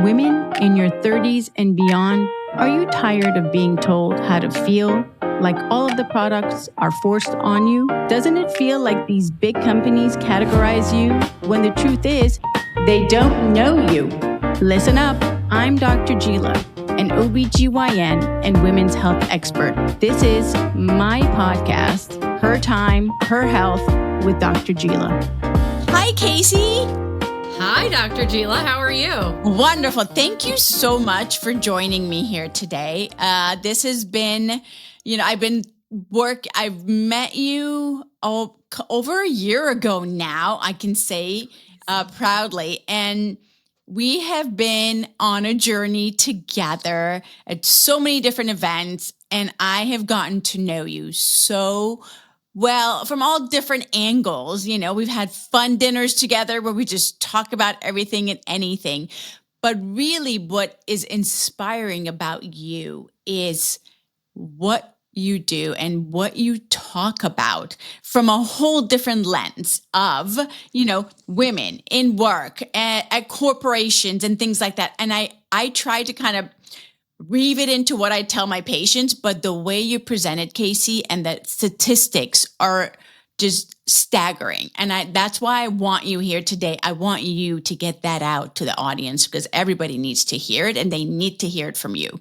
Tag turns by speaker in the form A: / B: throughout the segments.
A: Women in your 30s and beyond, are you tired of being told how to feel? Like all of the products are forced on you? Doesn't it feel like these big companies categorize you when the truth is they don't know you? Listen up. I'm Dr. Jila, an OBGYN and women's health expert. This is my podcast, Her Time, Her Health with Dr. Jila. Hi, Kacy.
B: Hi, Dr. Jila. How are you?
A: Wonderful. Thank you so much for joining me here today. This has been, I've met you over a year ago now, I can say proudly. And we have been on a journey together at so many different events, and I have gotten to know you so well from all different angles. You know, we've had fun dinners together where we just talk about everything and anything. But really what is inspiring about you is what you do and what you talk about from a whole different lens of, women in work at corporations and things like that. And I try to kind of weave it into what I tell my patients, but the way you present it, Kacy, and the statistics are just staggering. And that's why I want you here today. I want you to get that out to the audience because everybody needs to hear it and they need to hear it from you.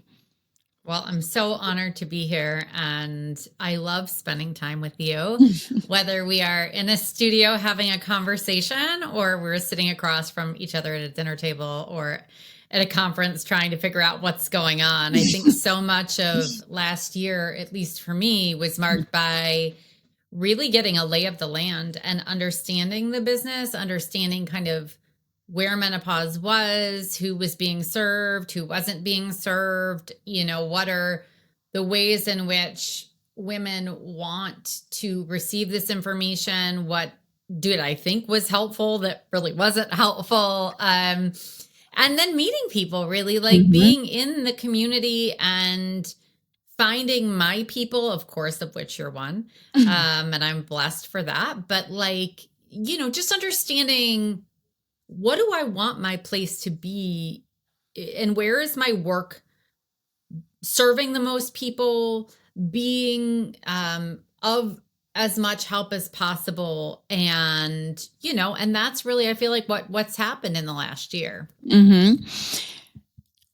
B: Well, I'm so honored to be here, and I love spending time with you, whether we are in a studio having a conversation or we're sitting across from each other at a dinner table or at a conference trying to figure out what's going on. I think so much of last year, at least for me, was marked by really getting a lay of the land and understanding the business, understanding kind of where menopause was, who was being served, who wasn't being served, what are the ways in which women want to receive this information? What did I think was helpful that really wasn't helpful? And then meeting people, really being in the community and finding my people, of course, of which you're one. And I'm blessed for that. But just understanding, what do I want my place to be, and where is my work serving the most people, being of as much help as possible, and and that's really, I feel like what's happened in the last year.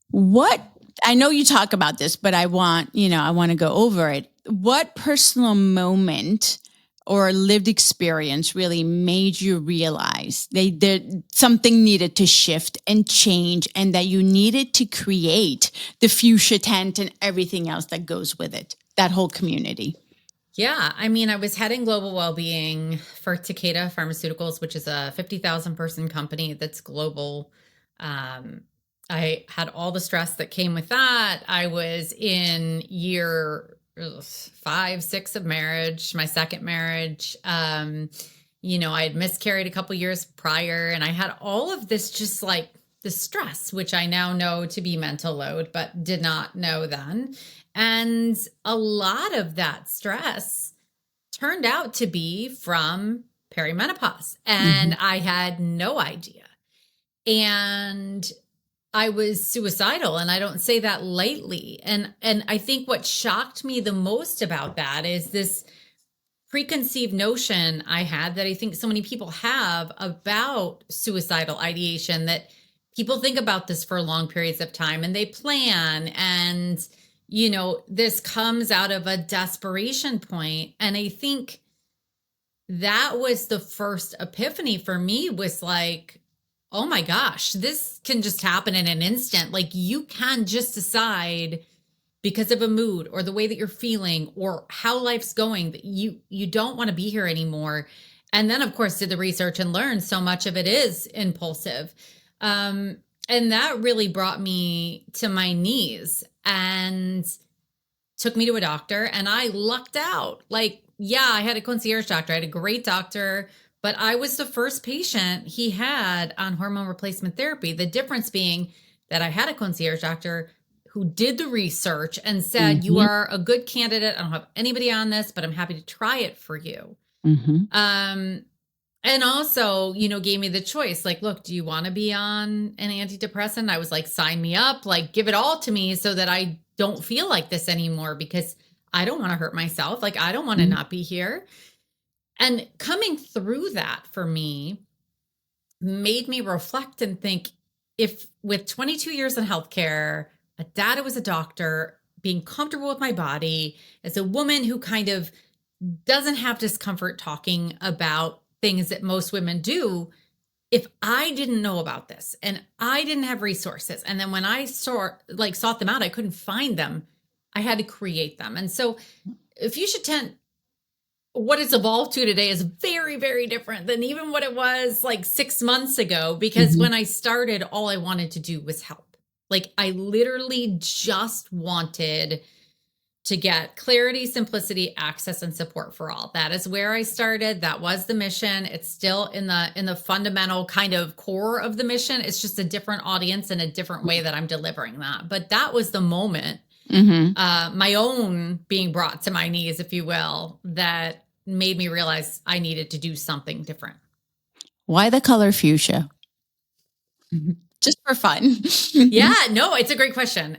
A: What I know you talk about this, but I want to go over it. What personal moment or lived experience really made you realize that something needed to shift and change, and that you needed to create the Fuchsia Tent and everything else that goes with it, that whole community?
B: Yeah. I mean, I was heading global well-being for Takeda Pharmaceuticals, which is a 50,000 person company that's global. I had all the stress that came with that. I was in year 5, 6 of marriage, my second marriage. I had miscarried a couple years prior, and I had all of this, just like the stress, which I now know to be mental load, but did not know then. And a lot of that stress turned out to be from perimenopause, and I had no idea. And I was suicidal, and I don't say that lightly. And I think what shocked me the most about that is this preconceived notion I had, that I think so many people have, about suicidal ideation, that people think about this for long periods of time and they plan, and this comes out of a desperation point. And I think that was the first epiphany for me, was like, oh my gosh, this can just happen in an instant. Like, you can just decide, because of a mood or the way that you're feeling or how life's going, that you don't want to be here anymore. And then, of course, did the research and learned so much of it is impulsive. And that really brought me to my knees and took me to a doctor, and I lucked out. I had a concierge doctor. I had a great doctor, but I was the first patient he had on hormone replacement therapy. The difference being that I had a concierge doctor who did the research and said, you are a good candidate. I don't have anybody on this, but I'm happy to try it for you. And also, gave me the choice. Like, look, do you want to be on an antidepressant? I was like, sign me up, like, give it all to me so that I don't feel like this anymore, because I don't want to hurt myself. Like, I don't want to
A: Mhm.
B: not be here. And coming through that for me made me reflect and think, if with 22 years in healthcare, a dad who was a doctor, being comfortable with my body, as a woman who kind of doesn't have discomfort talking about things that most women do, if I didn't know about this and I didn't have resources, and then when I sought them out, I couldn't find them, I had to create them. And so Fuchsia Tent, what it's evolved to today, is very, very different than even what it was like 6 months ago. Because
A: Mhm.
B: when I started, all I wanted to do was help. Like, I literally just wanted to get clarity, simplicity, access, and support for all. That is where I started. That was the mission. It's still in the fundamental kind of core of the mission. It's just a different audience and a different way that I'm delivering that. But that was the moment,
A: Mhm.
B: my own being brought to my knees, if you will, that made me realize I needed to do something different.
A: Why the color fuchsia? Just for fun.
B: Yeah, no, it's a great question.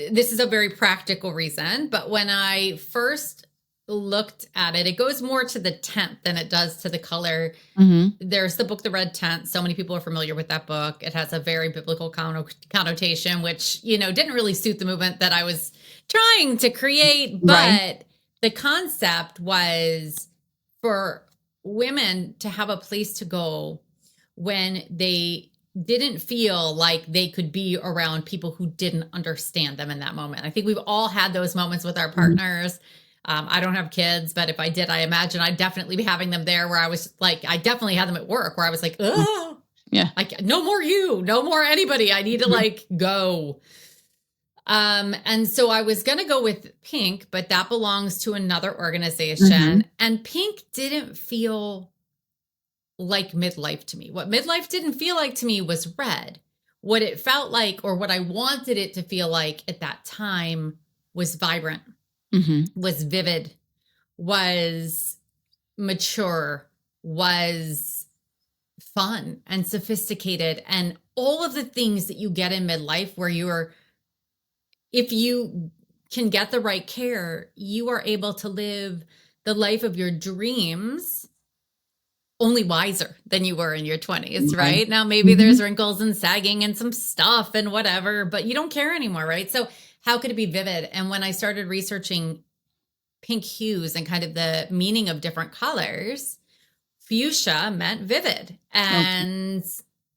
B: This is a very practical reason, but when I first looked at it, it goes more to the tent than it does to the color.
A: Mhm.
B: There's the book, The Red Tent. So many people are familiar with that book. It has a very biblical connotation, which, didn't really suit the movement that I was trying to create.
A: Right.
B: But the concept was for women to have a place to go when they didn't feel like they could be around people who didn't understand them in that moment. I think we've all had those moments with our
A: Mhm.
B: partners. I don't have kids, but if I did, I imagine I'd definitely be having them there, where I was like, I definitely had them at work where I was like, oh,
A: Yeah.
B: no more you, no more anybody. I need to
A: Mhm.
B: like go. And so I was going to go with Pink, but that belongs to another
A: Mhm.
B: organization. And Pink didn't feel like Midlife to me. What Midlife didn't feel like to me was red. What it felt like, or what I wanted it to feel like at that time, was vibrant,
A: Mhm.
B: was vivid, was mature, was fun and sophisticated, and all of the things that you get in midlife, where if you can get the right care, you are able to live the life of your dreams, only wiser than you were in your 20s,
A: Right.
B: right? Now, maybe
A: Mhm.
B: there's wrinkles and sagging and some stuff and whatever, but you don't care anymore, right? So, how could it be vivid? And when I started researching pink hues and kind of the meaning of different colors, fuchsia meant vivid.
A: Okay.
B: And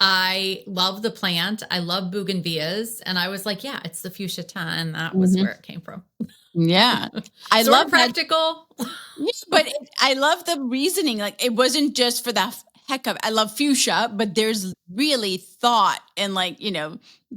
B: I love the plant. I love bougainvilleas. And I was like, yeah, it's the fuchsia tent. And that was
A: Mhm.
B: where it came from.
A: Yeah. I
B: Sort of
A: love that.
B: practical.
A: Yeah, but I love the reasoning. Like, it wasn't just for the heck of. I love fuchsia, but there's really thought and, like,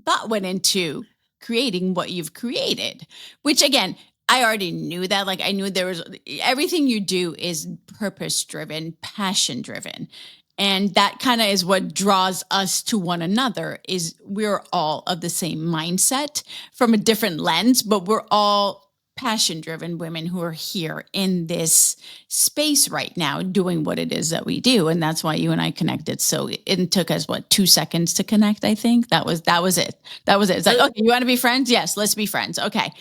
A: thought went into creating what you've created. Which, again, I already knew that. Like, I knew there was everything you do is purpose driven, passion driven. And that kind of is what draws us to one another. Is we're all of the same mindset from a different lens, but we're all passion driven women who are here in this space right now doing what it is that we do. And that's why you and I connected. So it took us, what, 2 seconds to connect? I think that was it. That was it. It's like, okay, you want to be friends? Yes, let's be friends. Okay.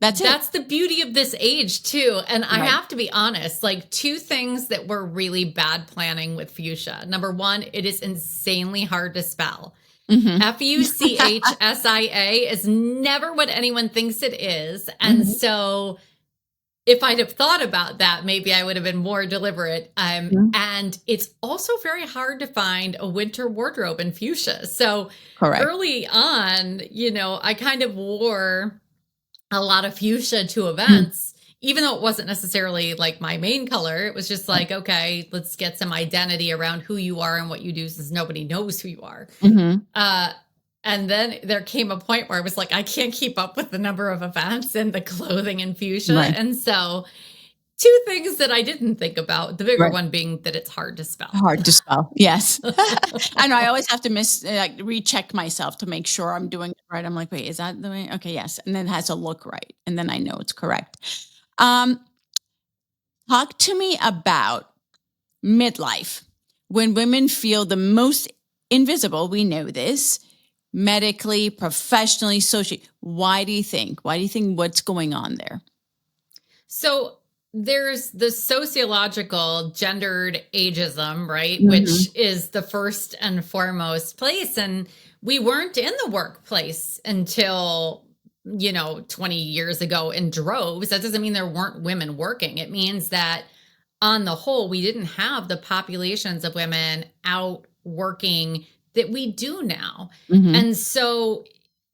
A: That's it.
B: That's the beauty of this age, too. And I
A: Right.
B: have to be honest, like, two things that were really bad planning with fuchsia. Number one, it is insanely hard to spell.
A: Mm-hmm.
B: Fuchsia is never what anyone thinks it is. And so if I'd have thought about that, maybe I would have been more deliberate.
A: Mm-hmm.
B: And it's also very hard to find a winter wardrobe in fuchsia. So
A: Correct.
B: early on, I kind of wore a lot of fuchsia to
A: Mhm.
B: events, even though it wasn't necessarily like my main color. It was just like, okay, let's get some identity around who you are and what you do, since nobody knows who you are.
A: Mhm.
B: Uh, and then there came a point where I was like, I can't keep up with the number of events and the clothing in fuchsia.
A: Right.
B: And so, two things that I didn't think about, the bigger
A: Right.
B: one being that it's hard to spell.
A: Hard to spell. Yes. I know. I always have to recheck myself to make sure I'm doing it right. I'm like, wait, is that the way? Okay, yes. And then it has to look right. And then I know it's correct. Um, Talk to me about midlife, when women feel the most invisible, we know this, medically, professionally, socially. Why do you think? Why do you think what's going on there?
B: So there's the sociological gendered ageism, right?
A: Mm-hmm.
B: Which is the first and foremost place. And we weren't in the workplace until, 20 years ago in droves. That doesn't mean there weren't women working. It means that on the whole, we didn't have the populations of women out working that we do now.
A: Mm-hmm.
B: And so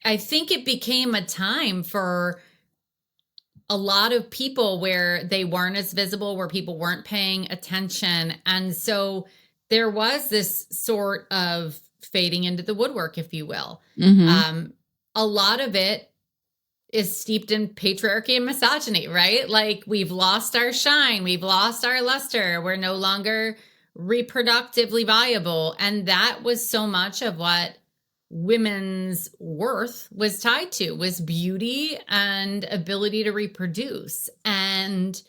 B: I think it became a time for a lot of people where they weren't as visible, where people weren't paying attention. And so there was this sort of fading into the woodwork, if you will.
A: Mm-hmm.
B: A lot of it is steeped in patriarchy and misogyny, right? Like we've lost our shine, we've lost our luster, we're no longer reproductively viable. And that was so much of what women's worth was tied to, was beauty and ability to reproduce. And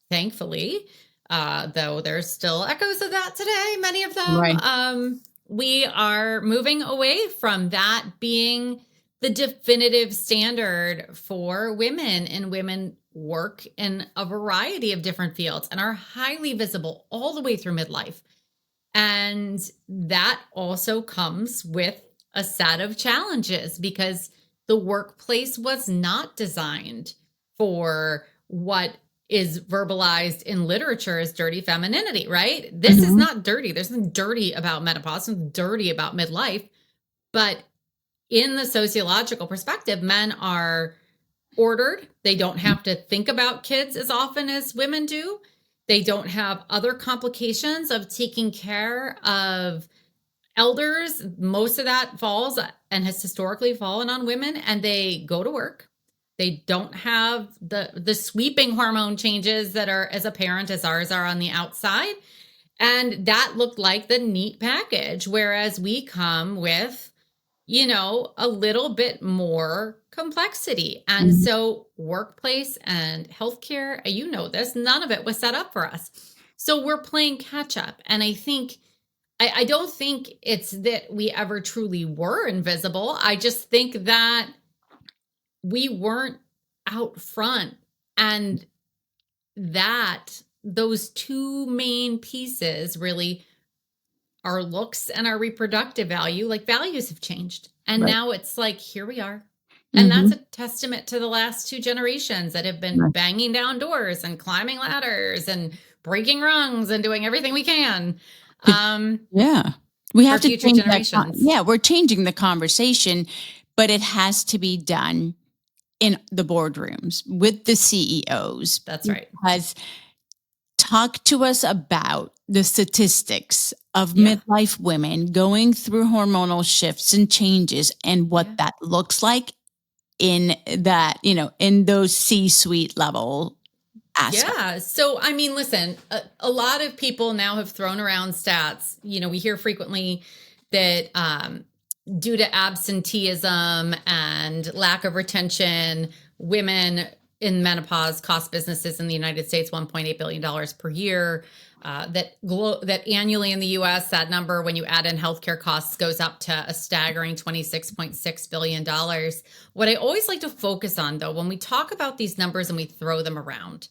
B: thankfully, though there's still echoes of that today, many of them,
A: Right.
B: we are moving away from that being the definitive standard for women, and women work in a variety of different fields and are highly visible all the way through midlife. And that also comes with a set of challenges because the workplace was not designed for what is verbalized in literature as dirty femininity, right? This is
A: Mm-hmm.
B: not dirty. There's nothing dirty about menopause, nothing dirty about midlife. But in the sociological perspective, men are ordered. They don't have to think about kids as often as women do. They don't have other complications of taking care of elders. Most of that falls and has historically fallen on women, and they go to work. They don't have the sweeping hormone changes that are as apparent as ours are on the outside. And that looked like the neat package, whereas we come with a little bit more complexity. And
A: Mm-hmm.
B: so, workplace and healthcare, this, none of it was set up for us. So, we're playing catch up. And I don't think it's that we ever truly were invisible. I just think that we weren't out front. And that those two main pieces really, our looks and our reproductive value, like values have changed. And
A: Right.
B: now it's like, here we are. And that's
A: Mm-hmm.
B: a testament to the last two generations that have been
A: Right.
B: banging down doors and climbing ladders and breaking rungs and doing everything we can
A: Yeah. We
B: for
A: have to
B: future
A: change that.
B: generations.
A: Yeah, we're changing the conversation, but it has to be done in the boardrooms with the CEOs.
B: That's right.
A: Because talk to us about the statistics of
B: Yeah.
A: midlife women going through hormonal shifts and changes and what
B: Yeah.
A: that looks like in that, in those C-suite level aspects.
B: Yeah. So, I mean, listen, a lot of people now have thrown around stats. We hear frequently that due to absenteeism and lack of retention, women in menopause cost businesses in the United States $1.8 billion per year. That annually in the US, that number, when you add in healthcare costs, goes up to a staggering $26.6 billion. What I always like to focus on, though, when we talk about these numbers and we throw them around,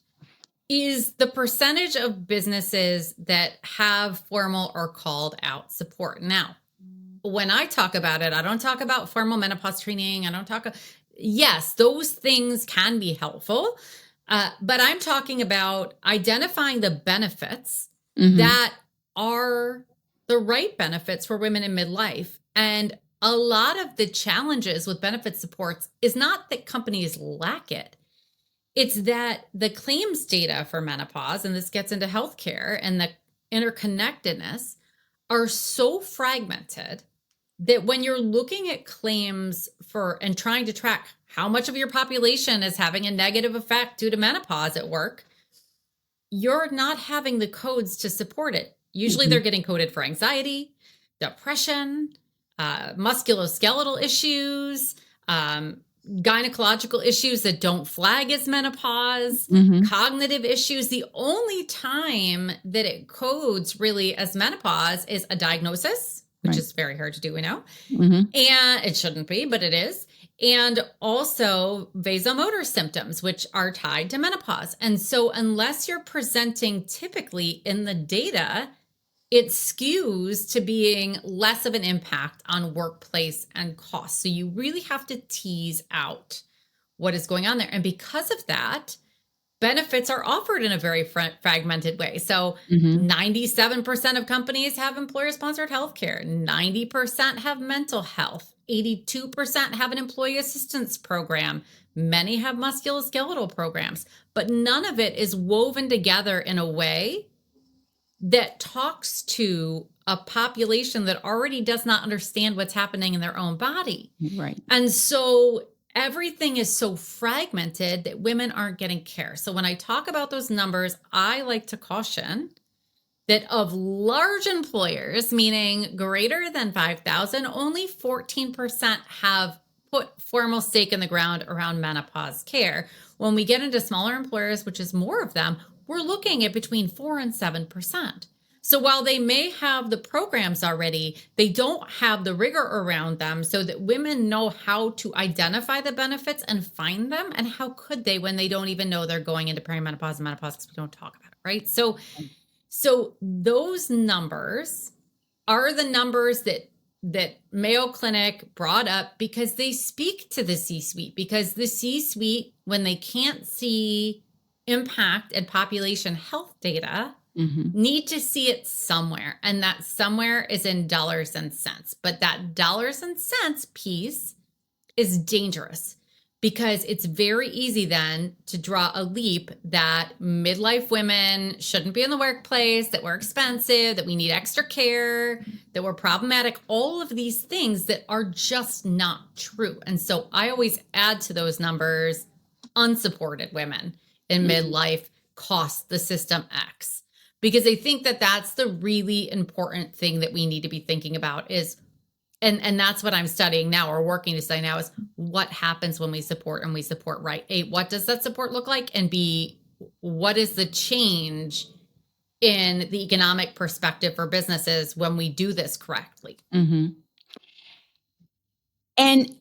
B: is the percentage of businesses that have formal or called out support. Now, when I talk about it, I don't talk about formal menopause training. Yes, those things can be helpful. But I'm talking about identifying the benefits
A: Mm-hmm.
B: that are the right benefits for women in midlife. And a lot of the challenges with benefit supports is not that companies lack it. It's that the claims data for menopause, and this gets into healthcare and the interconnectedness, are so fragmented that when you're looking at claims for and trying to track how much of your population is having a negative effect due to menopause at work, you're not having the codes to support it. Usually
A: Mm-hmm.
B: they're getting coded for anxiety, depression, musculoskeletal issues, gynecological issues that don't flag as menopause,
A: Mm-hmm.
B: cognitive issues. The only time that it codes really as menopause is a diagnosis, which
A: Right.
B: is very hard to do, we know.
A: Mm-hmm.
B: And it shouldn't be, but it is. And also vasomotor symptoms, which are tied to menopause. And so unless you're presenting typically in the data, it skews to being less of an impact on workplace and cost. So you really have to tease out what is going on there. And because of that, benefits are offered in a very fragmented way. So
A: Mm-hmm.
B: 97% of companies have employer-sponsored healthcare. 90% have mental health. 82% have an employee assistance program. Many have musculoskeletal programs, but none of it is woven together in a way that talks to a population that already does not understand what's happening in their own body.
A: Right.
B: And so everything is so fragmented that women aren't getting care. So when I talk about those numbers, I like to caution that of large employers, meaning greater than 5,000, only 14% have put formal stake in the ground around menopause care. When we get into smaller employers, which is more of them, we're looking at between 4 and 7%. So while they may have the programs already, they don't have the rigor around them so that women know how to identify the benefits and find them. And how could they when they don't even know they're going into perimenopause and menopause because we don't talk about it, right? So those numbers are the numbers that Mayo Clinic brought up because they speak to the C-suite, because the C-suite, when they can't see impact and population health data, need to see it somewhere. And that somewhere is in dollars and cents. But that dollars and cents piece is dangerous because it's very easy then to draw a leap that midlife women shouldn't be in the workplace, that we're expensive, that we need extra care, that we're problematic, all of these things that are just not true. And so I always add to those numbers unsupported women in midlife cost the system X, because I think that that's the really important thing that we need to be thinking about is, and that's what I'm studying now or working to study now is what happens when we support and we support right. A, what does that support look like? And B, what is the change in the economic perspective for businesses when we do this correctly?
A: Mm-hmm. And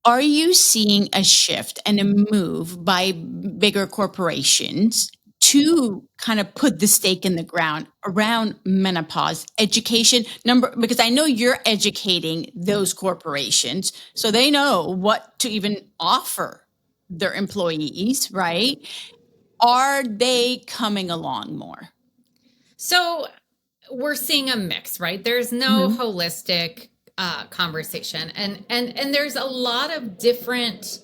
A: are you seeing a shift and a move by bigger corporations to kind of put the stake in the ground around menopause education because I know you're educating those corporations so they know what to even offer their employees, right? Are they coming along more?
B: So we're seeing a mix, right? There's no holistic conversation, and there's a lot of different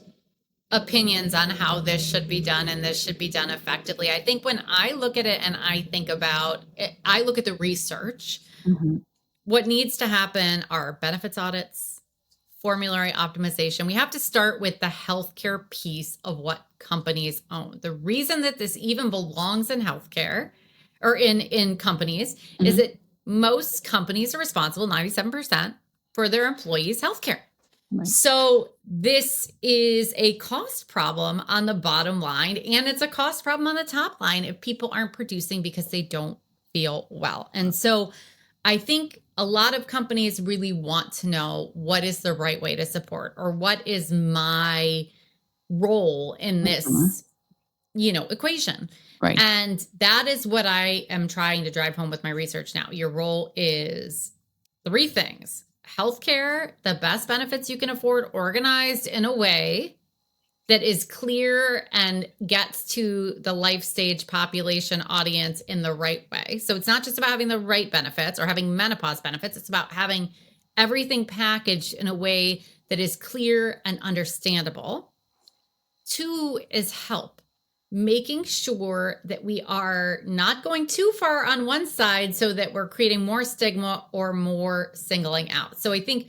B: opinions on how this should be done and this should be done effectively. I think when I look at it and I think about it, I look at the research. What needs to happen are benefits audits, formulary optimization. We have to start with the healthcare piece of what companies own. The reason that this even belongs in healthcare or in companies is that most companies are responsible 97% for their employees' healthcare. Right. So this is a cost problem on the bottom line, and it's a cost problem on the top line if people aren't producing because they don't feel well. And so I think a lot of companies really want to know what is the right way to support or what is my role in this, equation. Right. And that is what I am trying to drive home with my research now. Your role is 3 things. Healthcare, the best benefits you can afford, organized in a way that is clear and gets to the life stage population audience in the right way. So it's not just about having the right benefits or having menopause benefits. It's about having everything packaged in a way that is clear and understandable. 2 is help. Making sure that we are not going too far on one side so that we're creating more stigma or more singling out. So I think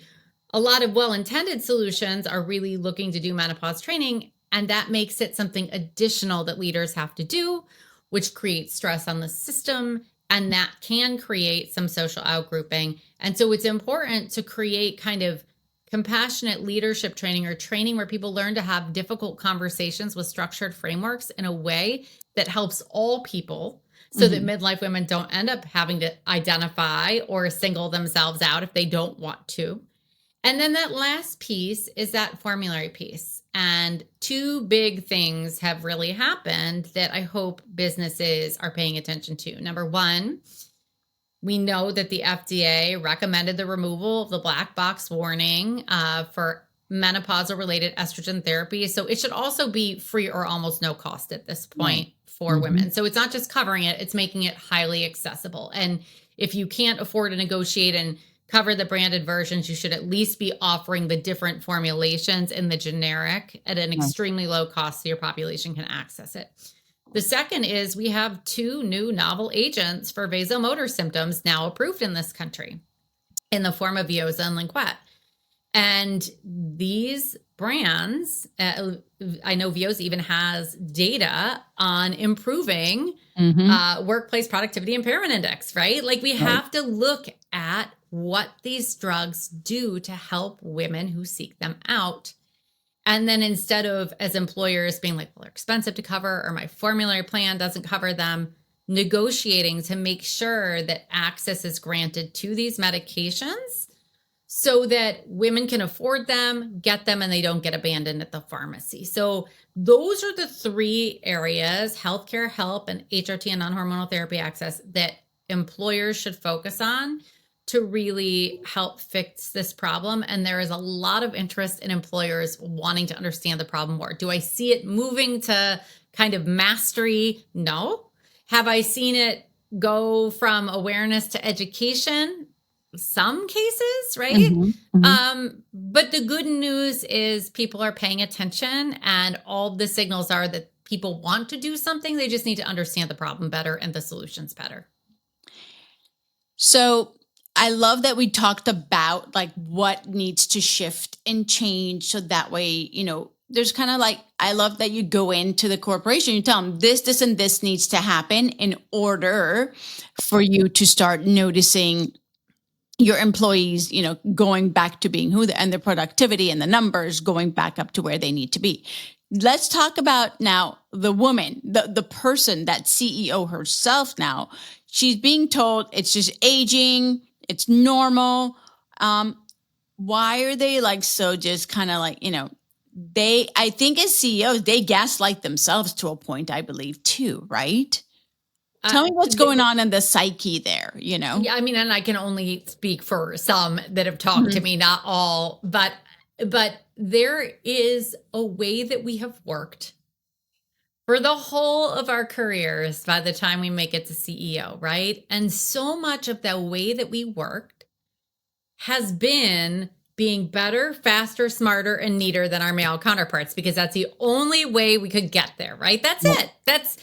B: a lot of well-intended solutions are really looking to do menopause training, and that makes it something additional that leaders have to do, which creates stress on the system, and that can create some social outgrouping. And so it's important to create kind of compassionate leadership training, or training where people learn to have difficult conversations with structured frameworks in a way that helps all people, so that midlife women don't end up having to identify or single themselves out if they don't want to. And then that last piece is that formulary piece. And two big things have really happened that I hope businesses are paying attention to. Number one, we know that the FDA recommended the removal of the black box warning for menopausal-related estrogen therapy. So it should also be free or almost no cost at this point for women. So it's not just covering it, it's making it highly accessible. And if you can't afford to negotiate and cover the branded versions, you should at least be offering the different formulations in the generic at an extremely low cost so your population can access it. The second is we have 2 new novel agents for vasomotor symptoms now approved in this country in the form of Veozah and Linquet. And these brands, I know Veozah even has data on improving workplace productivity impairment index, right? Like we have to look at what these drugs do to help women who seek them out. And then instead of, as employers, being like, well, they're expensive to cover, or my formulary plan doesn't cover them, negotiating to make sure that access is granted to these medications so that women can afford them, get them, and they don't get abandoned at the pharmacy. So those are the 3 areas, healthcare help and HRT and non-hormonal therapy access, that employers should focus on to really help fix this problem. And there is a lot of interest in employers wanting to understand the problem more. Do I see it moving to kind of mastery? No. Have I seen it go from awareness to education? Some cases, right? But the good news is people are paying attention, and all the signals are that people want to do something. They just need to understand the problem better and the solutions better.
A: So I love that we talked about like what needs to shift and change. So that way, you know, there's kind of like, I love that you go into the corporation, you tell them this, and this needs to happen in order for you to start noticing your employees, you know, going back to being who and their productivity and the numbers going back up to where they need to be. Let's talk about now the woman, the person, that CEO herself now. She's being told it's just aging, it's normal. Why are they like so just kind of like, you know, I think as CEOs, they gaslight themselves to a point, I believe, too, right? Tell me what's going on in the psyche there, you know?
B: Yeah, I mean, and I can only speak for some that have talked to me, not all, but there is a way that we have worked for the whole of our careers by the time we make it to CEO, right? And so much of the way that we worked has been being better, faster, smarter, and neater than our male counterparts, because that's the only way we could get there, right? That's it. That's,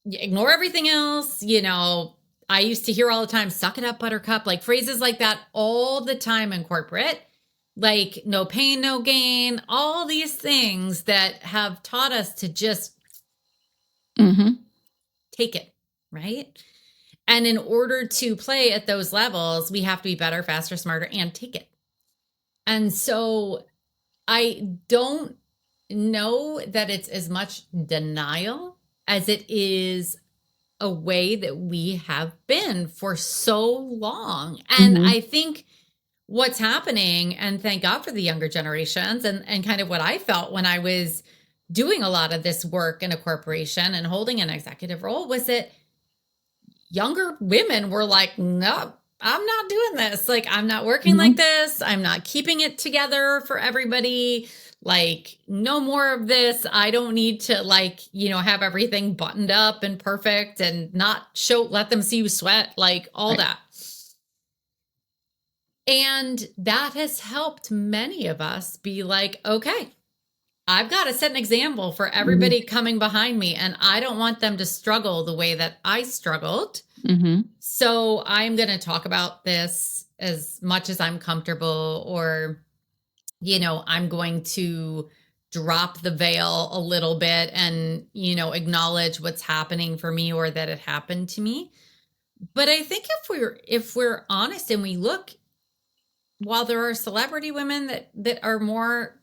B: ignore everything else. You know, I used to hear all the time, suck it up, buttercup, like phrases like that all the time in corporate, like no pain, no gain, all these things that have taught us to just take it, right? And in order to play at those levels, we have to be better, faster, smarter, and take it. And so I don't know that it's as much denial as it is a way that we have been for so long. And I think what's happening, and thank God for the younger generations, and kind of what I felt when I was doing a lot of this work in a corporation and holding an executive role, was that younger women were like, no, I'm not doing this. Like, I'm not working like this. I'm not keeping it together for everybody. Like, no more of this. I don't need to, like, you know, have everything buttoned up and perfect and not let them see you sweat, like all that. And that has helped many of us be like, okay, I've got to set an example for everybody coming behind me, and I don't want them to struggle the way that I struggled. So I'm going to talk about this as much as I'm comfortable, or, you know, I'm going to drop the veil a little bit and, you know, acknowledge what's happening for me or that it happened to me. But I think if we're honest and we look, while there are celebrity women that are more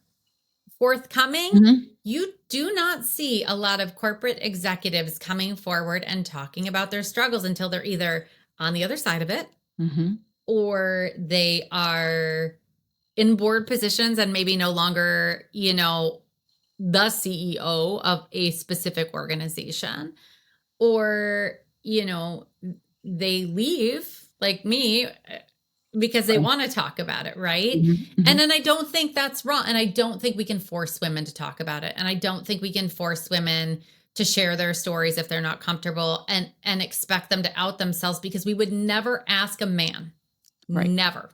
B: forthcoming,
A: Mhm.
B: you do not see a lot of corporate executives coming forward and talking about their struggles until they're either on the other side of it
A: Mhm.
B: or they are in board positions and maybe no longer, the CEO of a specific organization, or, they leave like me because they
A: Right.
B: want to talk about it, right?
A: Mhm.
B: And
A: Mhm.
B: then I don't think that's wrong. And I don't think we can force women to talk about it. And I don't think we can force women to share their stories if they're not comfortable and expect them to out themselves, because we would never ask a man,
A: Right.
B: never,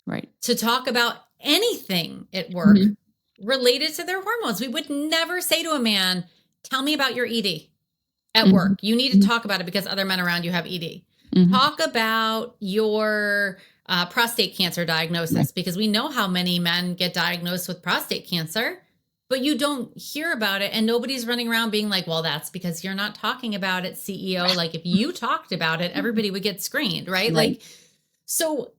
A: Right.
B: to talk about anything at work
A: Mhm.
B: related to their hormones. We would never say to a man, tell me about your ED at
A: Mhm.
B: work. You need to
A: Mhm.
B: talk about it because other men around you have ED.
A: Mhm.
B: Talk about your prostate cancer
A: Right.
B: diagnosis, because we know how many men get diagnosed with prostate cancer, but you don't hear about it. And nobody's running around being like, well, that's because you're not talking about it, CEO. Like, if you talked about it, everybody would get screened, right?
A: Right.
B: Like, so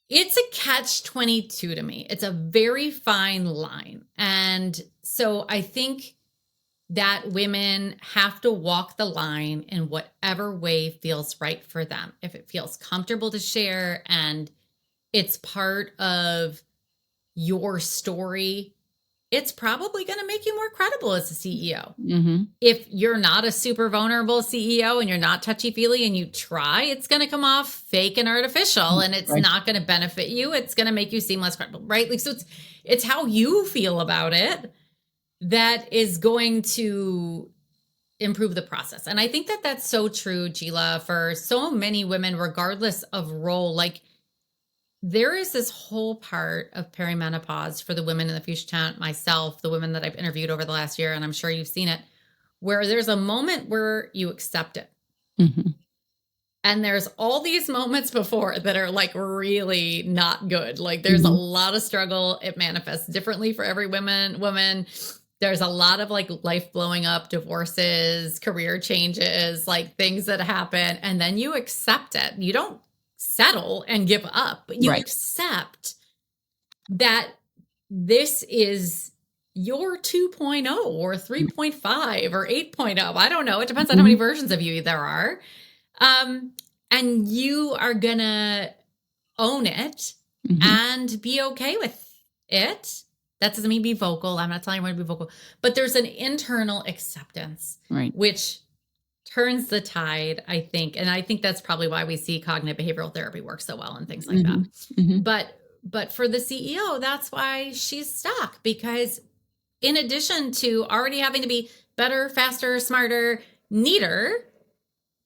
B: it's a catch 22 to me. It's a very fine line. And so I think that women have to walk the line in whatever way feels right for them. If it feels comfortable to share and it's part of your story, it's probably going to make you more credible as a CEO.
A: Mhm.
B: If you're not a super vulnerable CEO and you're not touchy feely and you try, it's going to come off fake and artificial, and it's
A: Right.
B: not going to benefit you. It's going to make you seem less credible, right? Like, so it's how you feel about it that is going to improve the process. And I think that that's so true, Jila, for so many women, regardless of role. Like, there is this whole part of perimenopause for the women in the Fuchsia Tent, myself, the women that I've interviewed over the last year, and I'm sure you've seen it, where there's a moment where you accept it.
A: Mhm.
B: And there's all these moments before that are like really not good. Like, there's a
A: Mhm.
B: lot of struggle. It manifests differently for every woman. There's a lot of like life blowing up, divorces, career changes, like things that happen. And then you accept it. You don't settle and give up, but you
A: Right.
B: accept that this is your 2.0 or 3.5 or 8.0. I don't know. It depends on how many
A: Mhm.
B: versions of you there are. Um, and you are gonna own it
A: Mhm.
B: and be okay with it. That doesn't mean be vocal. I'm not telling everyone to be vocal, but there's an internal acceptance,
A: Right.
B: which turns the tide, I think. And I think that's probably why we see cognitive behavioral therapy work so well and things like that.
A: Mhm. Mhm.
B: But for the CEO, that's why she's stuck, because in addition to already having to be better, faster, smarter, neater,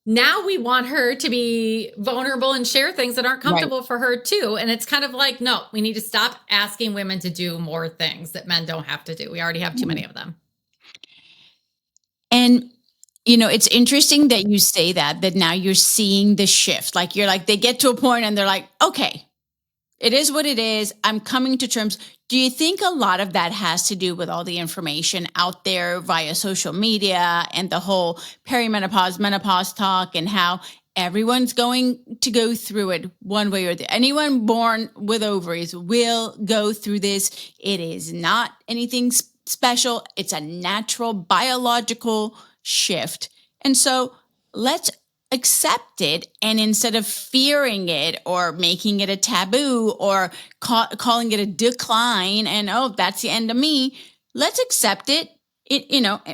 B: now we want her to be vulnerable and share things that aren't
A: Right.
B: comfortable for her too. And it's kind of like, no, we need to stop asking women to do more things that men don't have to do. We already have too many of them.
A: And it's interesting that you say that now you're seeing the shift. Like, you're like, they get to a point and they're like, okay, it is what it is. I'm coming to terms. Do you think a lot of that has to do with all the information out there via social media and the whole perimenopause, menopause talk, and how everyone's going to go through it one way or the anyone born with ovaries will go through this. It is not anything special. It's a natural biological shift. And so let's accept it, and instead of fearing it or making it a taboo or calling it a decline and, oh, that's the end of me, let's accept it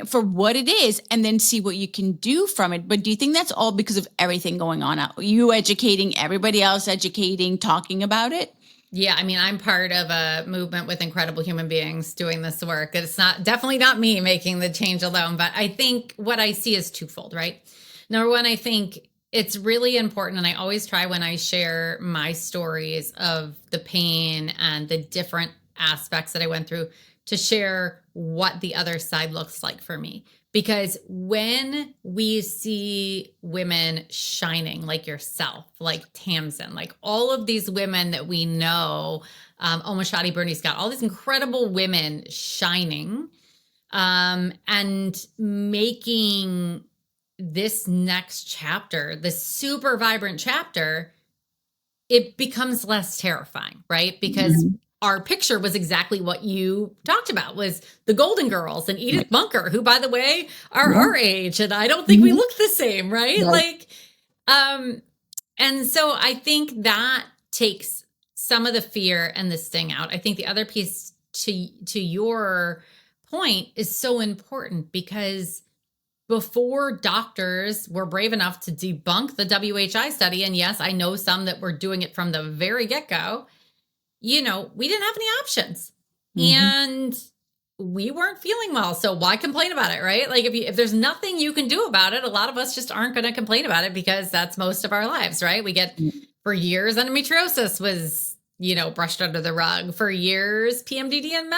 A: for what it is, and then see what you can do from it. But do you think that's all because of everything going on out, you educating, everybody else educating, talking about it?
B: Yeah, I mean, I'm part of a movement with incredible human beings doing this work. It's definitely not me making the change alone, but I think what I see is twofold, right? Number one, I think it's really important, and I always try when I share my stories of the pain and the different aspects that I went through, to share what the other side looks like for me. Because when we see women shining, like yourself, like Tamsin, like all of these women that we know, Omashadi, Bernie Scott, all these incredible women shining, and making this next chapter, this super vibrant chapter, it becomes less terrifying, right? Because our picture was exactly what you talked about, was the Golden Girls and Edith Bunker, who, by the way, are our age, and I don't think we look the same, right? Like, and so I think that takes some of the fear and the sting out. I think the other piece to your point is so important, because before doctors were brave enough to debunk the WHI study, and yes, I know some that were doing it from the very get-go, we didn't have any options. And we weren't feeling well. So why complain about it, right? Like, if there's nothing you can do about it, a lot of us just aren't going to complain about it, because that's most of our lives, right? We get, for years, endometriosis was, brushed under the rug. For years, PMDD and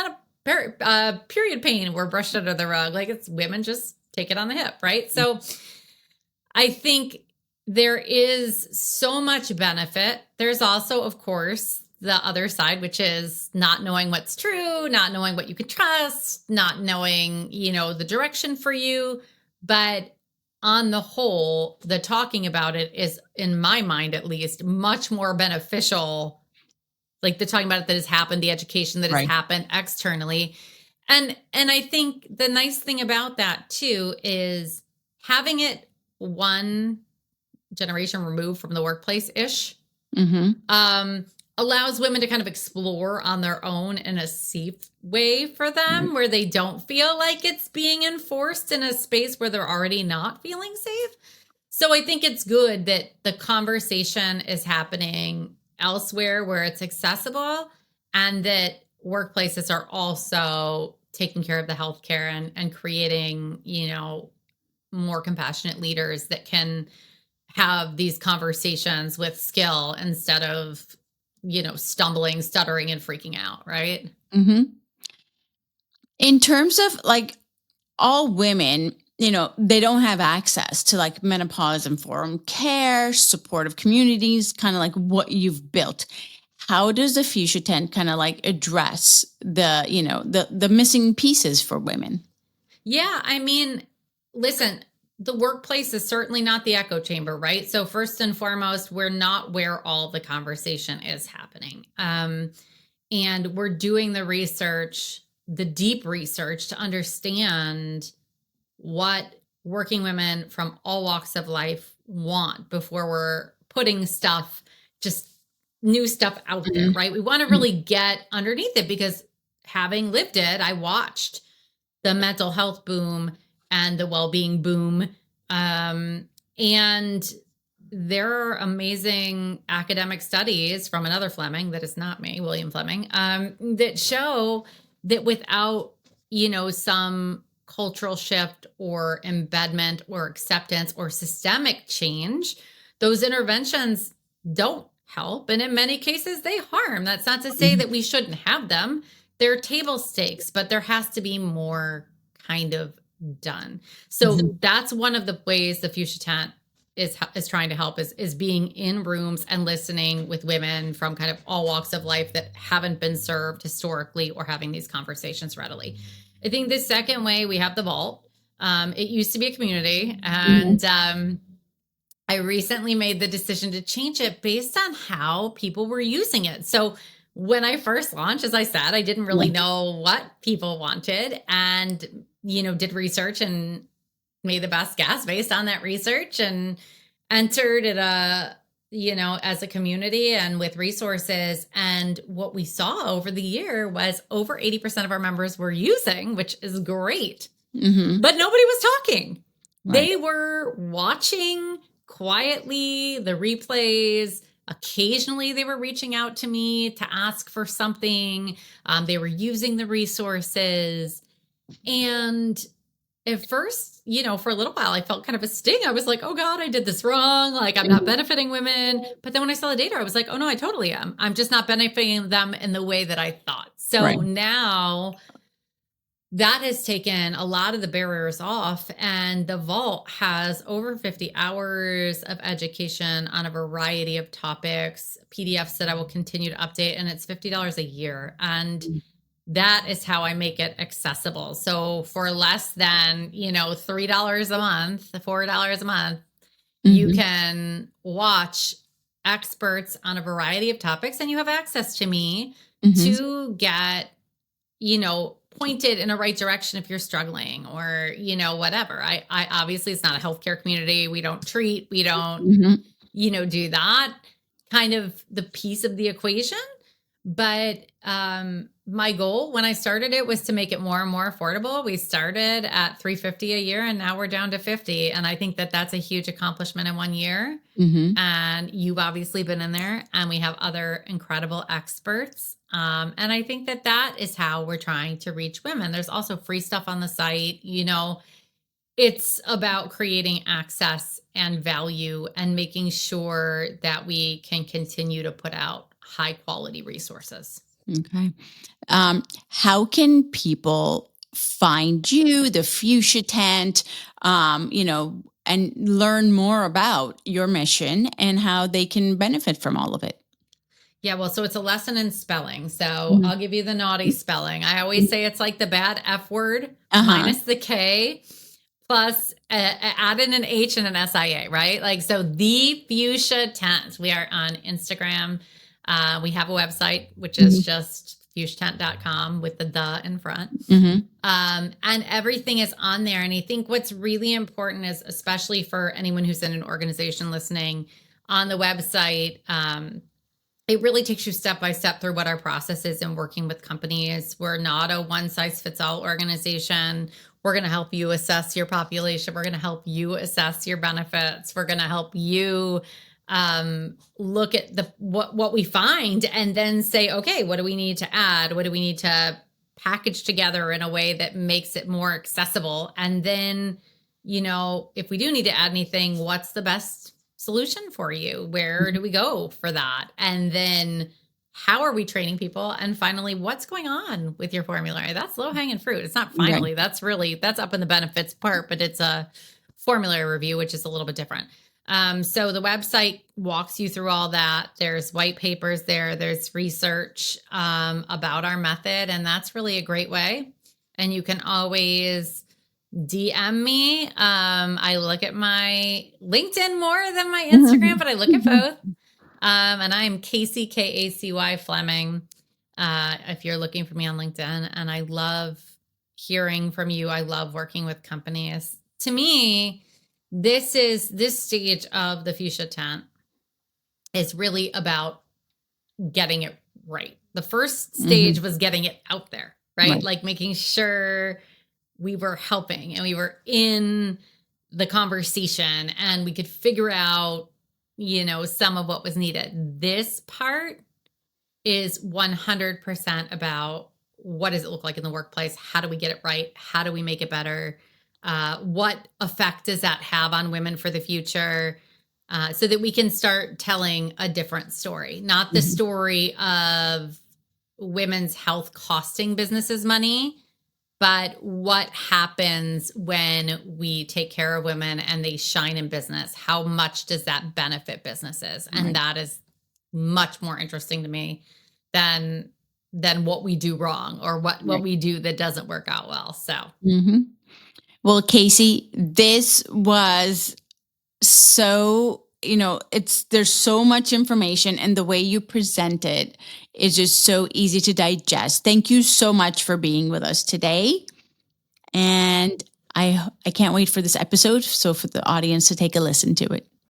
B: period pain were brushed under the rug. Like, it's women just take it on the hip, right? So I think there is so much benefit. There's also, of course, the other side, which is not knowing what's true, not knowing what you can trust, not knowing, the direction for you. But on the whole, the talking about it is, in my mind at least, much more beneficial. Like, the talking about it that has happened, the education that has happened externally. And I think the nice thing about that too is having it one generation removed from the workplace-ish, allows women to kind of explore on their own in a safe way for them, where they don't feel like it's being enforced in a space where they're already not feeling safe. So I think it's good that the conversation is happening elsewhere where it's accessible, and that workplaces are also taking care of the healthcare and creating, more compassionate leaders that can have these conversations with skill instead of, stumbling, stuttering, and freaking out, right?
A: In terms of like all women, they don't have access to like menopause informed care, supportive communities, kind of like what you've built. How does the Fuchsia Tent kind of like address the missing pieces for women?
B: Yeah, I mean, listen, the workplace is certainly not the echo chamber, right? So first and foremost, we're not where all the conversation is happening. And we're doing the research, the deep research, to understand what working women from all walks of life want before we're putting stuff, just new stuff out there, right? We want to really get underneath it, because having lived it, I watched the mental health boom and the well-being boom. And there are amazing academic studies from another Fleming, that is not me, William Fleming, that show that without, some cultural shift or embedment or acceptance or systemic change, those interventions don't help. And in many cases, they harm. That's not to say that we shouldn't have them. They're table stakes, but there has to be more kind of done. So that's one of the ways the Fuchsia Tent is trying to help, is being in rooms and listening with women from kind of all walks of life that haven't been served historically, or having these conversations readily. I think the second way, we have the vault. It used to be a community, and I recently made the decision to change it based on how people were using it. So when I first launched, as I said, I didn't really know what people wanted, and, did research and made the best guess based on that research, and entered it as a community and with resources. And what we saw over the year was over 80% of our members were using, which is great, but nobody was talking. They were watching quietly the replays. Occasionally they were reaching out to me to ask for something. They were using the resources. And at first, for a little while, I felt kind of a sting. I was like, oh God, I did this wrong. Like, I'm not benefiting women. But then when I saw the data, I was like, oh no, I totally am. I'm just not benefiting them in the way that I thought. So now that has taken a lot of the barriers off, and the vault has over 50 hours of education on a variety of topics, PDFs that I will continue to update, and it's $50 a year. And that is how I make it accessible. So for less than, $3 a month, $4 a month, you can watch experts on a variety of topics, and you have access to me to get, pointed in a right direction if you're struggling or, whatever. I obviously, it's not a healthcare community. We don't treat, we don't, do that kind of the piece of the equation. But my goal when I started it was to make it more and more affordable. We started at $350 a year and now we're down to $50. And I think that that's a huge accomplishment in 1 year. And you've obviously been in there, and we have other incredible experts. And I think that that is how we're trying to reach women. There's also free stuff on the site. It's about creating access and value and making sure that we can continue to put out high quality resources.
A: Okay. How can people find you, the Fuchsia Tent, and learn more about your mission and how they can benefit from all of it?
B: Yeah, well, so it's a lesson in spelling. So I'll give you the naughty spelling. I always say it's like the bad F word minus the K plus add in an H and an SIA, right? Like, so the Fuchsia Tent. We are on Instagram. We have a website, which is just fuchsiatent.com with the in front. And everything is on there. And I think what's really important is, especially for anyone who's in an organization listening, on the website, it really takes you step by step through what our process is in working with companies. We're not a one size fits all organization. We're going to help you assess your population. We're going to help you assess your benefits. We're going to help you look at what we find and then say, okay, what do we need to add? What do we need to package together in a way that makes it more accessible? And then, if we do need to add anything, what's the best solution for you? Where do we go for that? And then how are we training people? And finally, what's going on with your formulary? That's low hanging fruit. It's not finally, that's up in the benefits part, but it's a formulary review, which is a little bit different. So the website walks you through all that. There's white papers there. There's research about our method. And that's really a great way. And you can always DM me. I look at my LinkedIn more than my Instagram, but I look at both. And I'm Kacy, Kacy Fleming. If you're looking for me on LinkedIn, and I love hearing from you. I love working with companies. To me, this stage of the Fuchsia Tent is really about getting it right. The first stage was getting it out there, right? Like making sure we were helping and we were in the conversation and we could figure out, some of what was needed. This part is 100% about what does it look like in the workplace? How do we get it right? How do we make it better? What effect does that have on women for the future? So that we can start telling a different story, not the story of women's health costing businesses money, but what happens when we take care of women and they shine in business? How much does that benefit businesses? And that is much more interesting to me than what we do wrong or what we do that doesn't work out well. So.
A: Well, Kacy, this was so, there's so much information, and the way you present it is just so easy to digest. Thank you so much for being with us today. And I can't wait for this episode. So for the audience to take a listen to it.